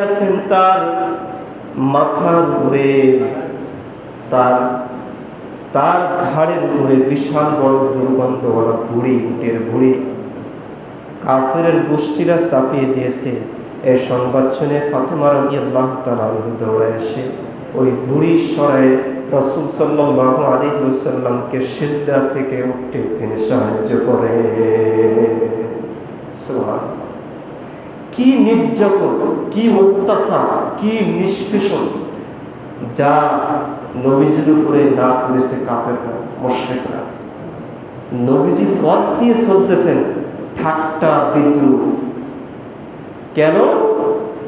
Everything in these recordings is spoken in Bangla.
আছেন তার মাথার উপরে, তার তার ঘাড়ের উপরে বিশাল বড় দুর্গন্ধওয়ালা ভুঁড়ি, উটের ভুঁড়ি কাফেরের গোষ্ঠীরা চাপিয়ে দিয়েছে। এই সংবাদ শুনে ফাতেমা রাদিয়াল্লাহু তাআলা দৌড়ে এসে ওই ভুঁড়ি সরায়ে রাসূল সাল্লাল্লাহু আলাইহি ওয়াসাল্লামকে সিজদা থেকে উঠতে তিনি সাহায্য করে। সুবহানাল্লাহ! কি নির্যাতন, কি অত্যাচার, কি নিষ্পেষণ যা নবীজির উপরে না করেছে কাফেররা, মুশরিকরা। নবীজি পথ দিয়ে চলতেছেন, ঠাট্টা বিদ্রুপ। কেন?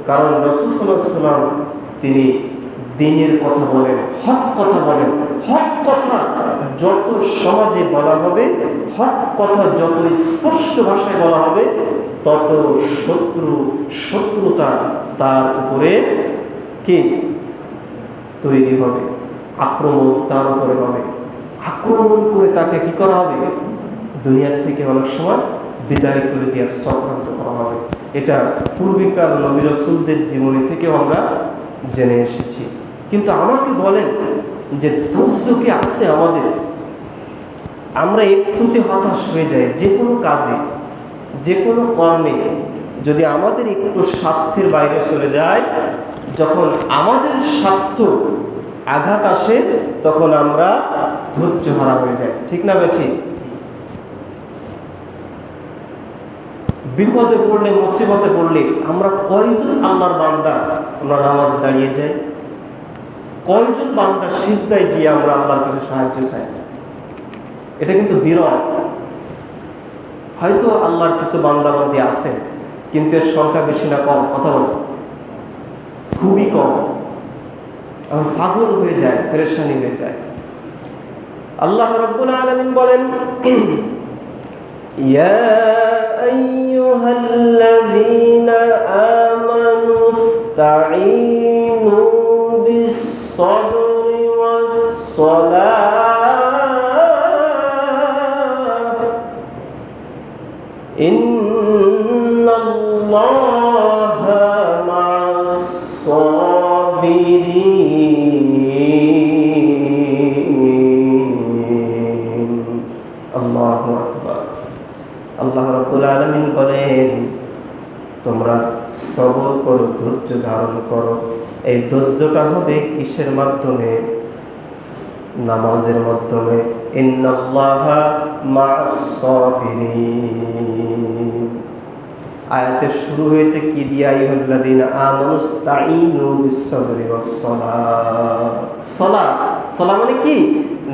কারণ রাসূল সাল্লাল্লাহু আলাইহি ওয়াসাল্লাম তিনি দ্বীনের কথা বলেন, হক কথা বলেন। হক কথা যত সমাজে বলা হবে, হক কথা যত স্পষ্ট ভাষায় বলা হবে, তত শত্রুতা তার উপরে কি তৈরি হবে, আক্রমণ তার উপরে হবে। আক্রমণ করে তাকে কি করা হবে? দুনিয়ার থেকে অনেক সময় বিদায় করে দেওয়ার চক্রান্ত করা হবে। এটা পূর্বেকার নবী রাসূলদের জীবনী থেকে আমরা জেনে এসেছি। কিন্তু আমাকে বলেন যে ধৈর্য কি আছে আমাদের? আমরা একটুতে হতাশ হয়ে যাই। যে কোনো কাজে, যে কোনো কর্মে যদি আমাদের একটু স্বার্থের বাইরে চলে যায়, যখন আমাদের স্বার্থ আঘাত আসে, তখন আমরা ধৈর্য হারা হয়ে যাই। ঠিক না ঠিক? বিপদে পড়লে, মুসিবতে পড়লে আমরা কয়জন আল্লাহর বান্দা আমরা নামাজ দাঁড়িয়ে যাই? কয়জন বান্দা সিজদায় গিয়ে আমরা আল্লাহর কাছে সাহায্য চাই? এটা কিন্তু বিরল। হয়তো আল্লাহর কিছু বান্দাবান্দি আছে, কিন্তু এর সংখ্যা বেশি না কম? কথা বল, খুবই কম। আমরা পাগল হয়ে যায়, পেরেশানি হয়ে যায়। আল্লাহ রাব্বুল আলামিন বলেন, ইয়া আইয়ুহাল্লাযীনা আমানু ইসতাঈনু বিস-সাবরি ওয়াস-সালাহ ইন্নাল্লাহা মা'আস-সাবিরিন। আল্লাহু আকবার। আল্লাহ রাব্বুল আলামিন বলেন, তোমরা সবর করো, ধৈর্য ধারণ করো। এই ধৈর্যটা হবে কিসের মাধ্যমে? নামাজের মাধ্যমে। ইন্নাল্লাহা মা'আস-সাবিরিন। আয়াতের শুরু হয়েছে কি দিয়া? আইয়ুহাল্লাযীনা আমানু ইসতাঈনু বিস-সাবরি ওয়াস-সালাহ। সালাহ মানে কি?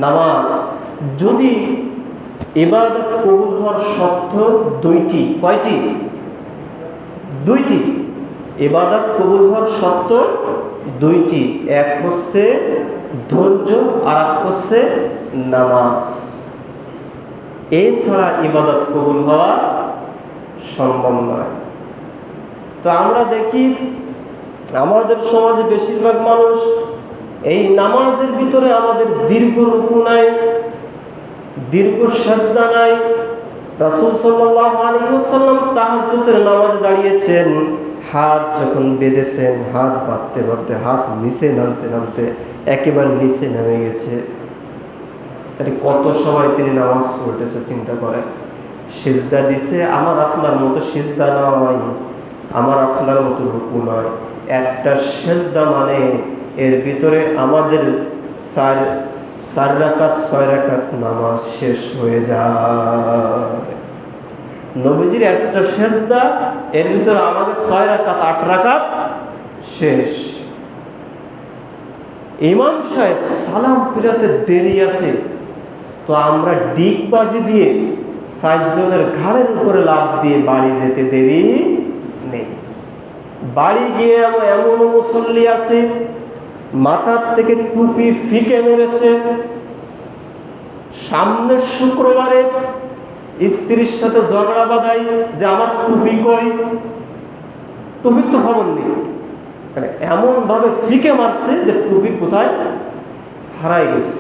নামাজ। যদি ইবাদত কবুল হওয়ার শর্ত দুইটি। কয়টি? দুইটি। ইবাদত কবুল হওয়ার শর্ত দুইটি। এক হচ্ছে ধৈর্য, আর এক হচ্ছে নামাজ। এছাড়া ইবাদত কবুল হওয়া সম্ভব নয়। তো আমরা দেখি আমাদের সমাজে বেশিরভাগ মানুষ এই নামাজের ভিতরে আমাদের দীর্ঘ রুকু নাই, দীর্ঘ সাজদা নাই। রাসূল সাল্লাল্লাহু আলাইহি ওয়াসাল্লাম তাহাজ্জুদের নামাজে দাঁড়িয়েছেন, হাত যখন বেঁধেছেন, হাত বাঁধতে বাঁধতে হাত নিচে নামতে নামতে একেবারে নিচে নেমে গেছে। কত সময় তিনি নামাজ পড়তেছে চিন্তা করেন। সিজদা দিছে, আমার আপনার মতো সিজদা নয়, আমার আপনার মতো রুকু নয়। একটা সিজদা মানে এর ভিতরে আমাদের 4 রাকাত 6 রাকাত নামাজ শেষ হয়ে যায়। নবীজির একটা সিজদা, এর ভিতরে আমাদের 6 রাকাত 8 রাকাত শেষ। ইমাম সাহেব সালাম ফিরাতে দেরি আছে, তো আমরা ডিগবাজি দিয়ে 4 জনের ঘাড়ের উপরে লাফ দিয়ে বাড়ি যেতে দেরি নেই। বাড়ি গিয়ে এমন মুসল্লি আছে, মাথার থেকে টুপি ফিকে মেরেছে। সামনের শুক্রবারে স্ত্রীর সাথে ঝগড়া বাঁধাই যে আমার টুপি কই, টুপির তো খবর নেই। এমন ভাবে ফিকে মারছে যে টুপি কোথায় হারাই গেছে।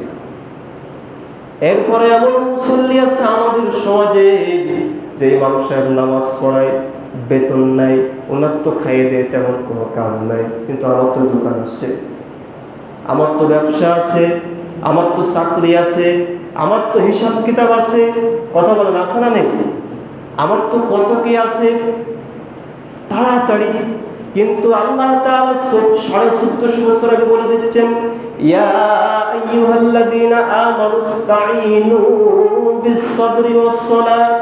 এরপরে এমন মুসল্লি আছে আমাদের সমাজে যে ইমাম সাহেব নামাজ পড়ায়, বেতন নাই, ওনার তো খাইয়ে দেয় তেমন কোনো কাজ নাই, কিন্তু আমার তো দোকান আছে, আমার তো ব্যবসা আছে, আমার তো চাকরি আছে, আমার তো হিসাব কিতাব আছে, কথা বলেন আছে না নেই? আমার তো কত কি আছে, তাড়াতাড়ি। কিন্তু আল্লাহ তাআলা 1450 বছর আগে বলে দিচ্ছেন, ইয়া আইয়ুহাল্লাযীনা আমানুস্তাঈনু বিস-সাবরি ওয়াস-সালাত।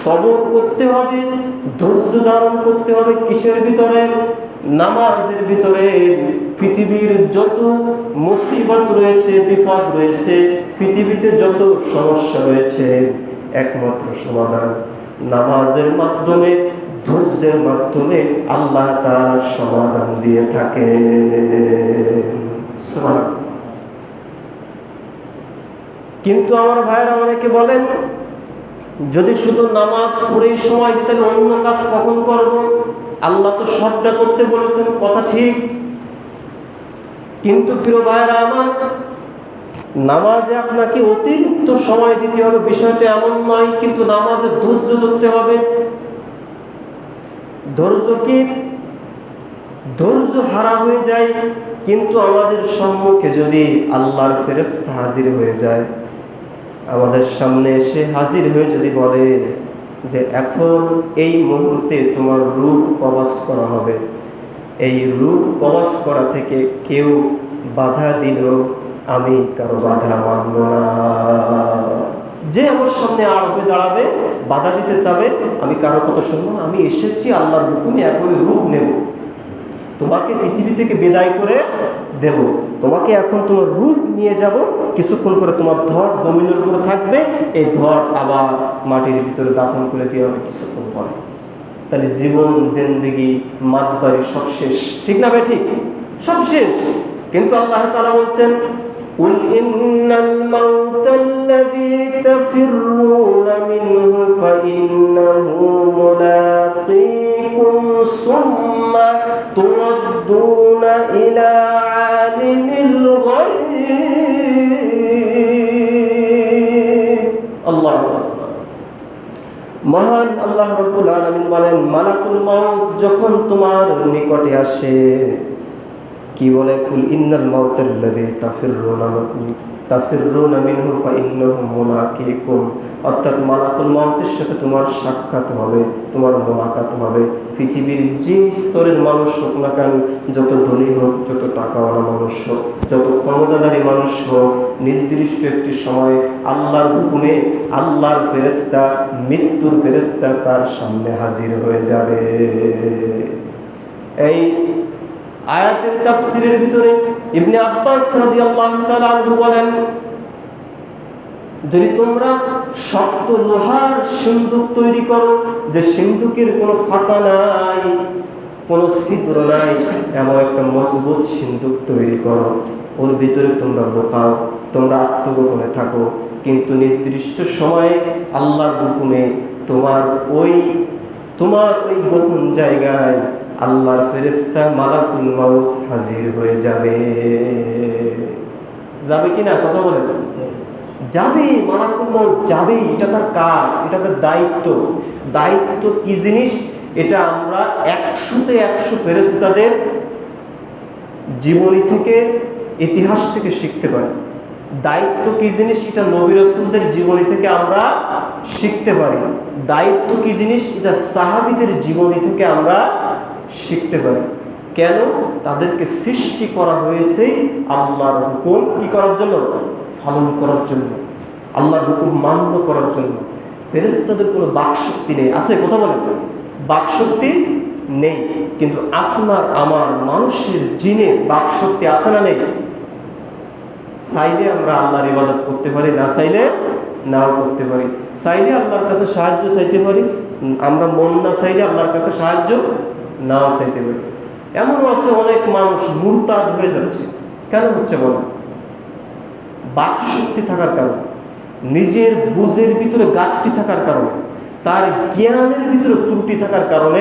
সবর করতে হবে, ধৈর্য ধারণ করতে হবে। কিসের ভিতরে? নামাজের ভিতরে। পৃথিবীর যত মুসিবত রয়েছে, বিপদ রয়েছে, পৃথিবীতে যত সমস্যা রয়েছে, একমাত্র সমাধান নামাজের মাধ্যমে, ধৈর্যের মাধ্যমে আল্লাহ তাআলা সমাধান দিয়ে থাকে। কিন্তু আমার ভাইরা অনেকে বলেন, যদি শুধু নামাজ পড়েই সময় দিতে, অন্য কাজ কখন করব? আল্লাহ তো সবটা করতে বলেছেন, কথা ঠিক। কিন্তু প্রিয় ভাইরা আমার, নামাজে আপনাকে অতিরিক্ত সময় দিতে হবে বিষয়টা এমন নয়, কিন্তু নামাজে ধৈর্য ধরতে হবে। ধৈর্য কি? ধৈর্য হারা হয়ে যায়, কিন্তু আমাদের সম্মুখে যদি আল্লাহর ফেরেশতা হাজির হয়ে যায়, আমাদের সামনে এসে হাজির হয়ে যদি বলে যে এখন এই মুহূর্তে তোমার রূহ কবজ করা হবে, এই রূহ কবজ করা থেকে কেউ বাধা দিল, আমি কারো বাধা মানব না। যে আমার সামনে আর হয়ে দাঁড়াবে, বাধা দিতে চাবে, আমি কারো কথা শুনবো না। আমি এসেছি আল্লাহর হুকুমে, এখন রূহ নেব, তোমাকে পৃথিবী থেকে বিদায় করে দেব, তোমাকে এখন তোমার রূহ নিয়ে যাব, কিছুক্ষণ করে তোমার ধর জমিনের উপরে থাকবে, এই ধর আবার মাটির ভিতরে দাফন করে দিয়ে হবে কিছুক্ষণ পরে। তাহলে জীবন জিন্দেগি মাতবাড়ি সব শেষ, ঠিক না ভাই? ঠিক, সব শেষ। কিন্তু আল্লাহ তাআলা বলছেন, কুল ইন্নাল মাউতাল্লাযী তাফিররুনা মিনহু ফাইন্নাহু মুলাকীকুম সুম্মা তুরাদ্দুনা ইলা আলিমিল গায়ব। আল্লাহু আকবার। মহান আল্লাহ রাব্বুল আলামিন বলেন, মালাকুল মাউত যখন তোমার নিকটে আসে, কি বলে? কুল ইন্নাল মাউতাল্লাযী তাফিররুনা মিনহু ফাইন্নাহু মুলাকীকুম। অর্থাৎ মালাকুল মাউতের সাথে তোমার সাক্ষাৎ হবে, তোমার মোলাকাত হবে। পৃথিবীর যে স্তরের মানুষ হোক না কেন, যত ধনী হোক, যত টাকাওয়ালা মানুষ হোক, যত ক্ষমতাধারী মানুষ হোক, নির্দিষ্ট একটি সময় আল্লাহর হুকুমে আল্লাহর ফেরেশতা, মৃত্যুর ফেরেশতা তার সামনে হাজির হয়ে যাবে। এই আয়াতের তাফসীরের ভিতরে ইবনে আব্বাস রাদিয়াল্লাহু তাআলা আনহু বলেন, যদি তোমরা শক্ত লোহার সিন্দুক তৈরি করো, যে সিন্দুকের কোনো ফাঁকা নাই, কোনো ছিদ্র নাই, এমন একটা মজবুত সিন্দুক তৈরি করো, ওর ভিতরে তোমরা লুকাও, তোমরা আত্মগোপনে থাকো, কিন্তু নির্দিষ্ট সময়ে আল্লাহর হুকুমে তোমার ওই গোপন জায়গায় আল্লাহর ফেরেশতা মালাকুল মাউত হাজির হয়ে যাবে। যাবে কিনা কথা বলেন? যাবে, মালাকুল মাউত যাবে। এটা তার কাজ, এটা তার দায়িত্ব। দায়িত্ব কি জিনিস? এটা আমরা 100-তে 100 ফেরেশতাদের জীবনী থেকে, ইতিহাস থেকে শিখতে পারি। দায়িত্ব কি জিনিস? এটা নবী রাসূলদের জীবনী থেকে আমরা শিখতে পারি। দায়িত্ব কি জিনিস? এটা সাহাবীদের জীবনী থেকে আমরা শিখতে পারি। কেন? তাদেরকে সৃষ্টি করা হয়েছে আল্লাহর হুকুম কি করার জন্য? পালন করার জন্য, আল্লাহর হুকুম মান্য করার জন্য। ফেরেশতাদের কোনো বাকশক্তি নেই, আছে? কথা বলেন, বাকশক্তি নেই। কিন্তু আপনার আমার মানুষের জিনের বাকশক্তি আছে না নেই? চাইলে আমরা আল্লাহর ইবাদত করতে পারি, না চাইলে নাও করতে পারি। চাইলে আল্লাহর কাছে সাহায্য চাইতে পারি, আমরা মন না চাইলে আল্লাহর কাছে সাহায্য নাও চাইতে পারি। এমনও আছে অনেক মানুষ মুরতাদ হয়ে যাচ্ছে। কেন হচ্ছে বলেন? বাকশক্তি থাকার কারণে, নিজের বুঝের ভিতরে ঘাটতি থাকার কারণে, তার জ্ঞানের ভিতরে ত্রুটি থাকার কারণে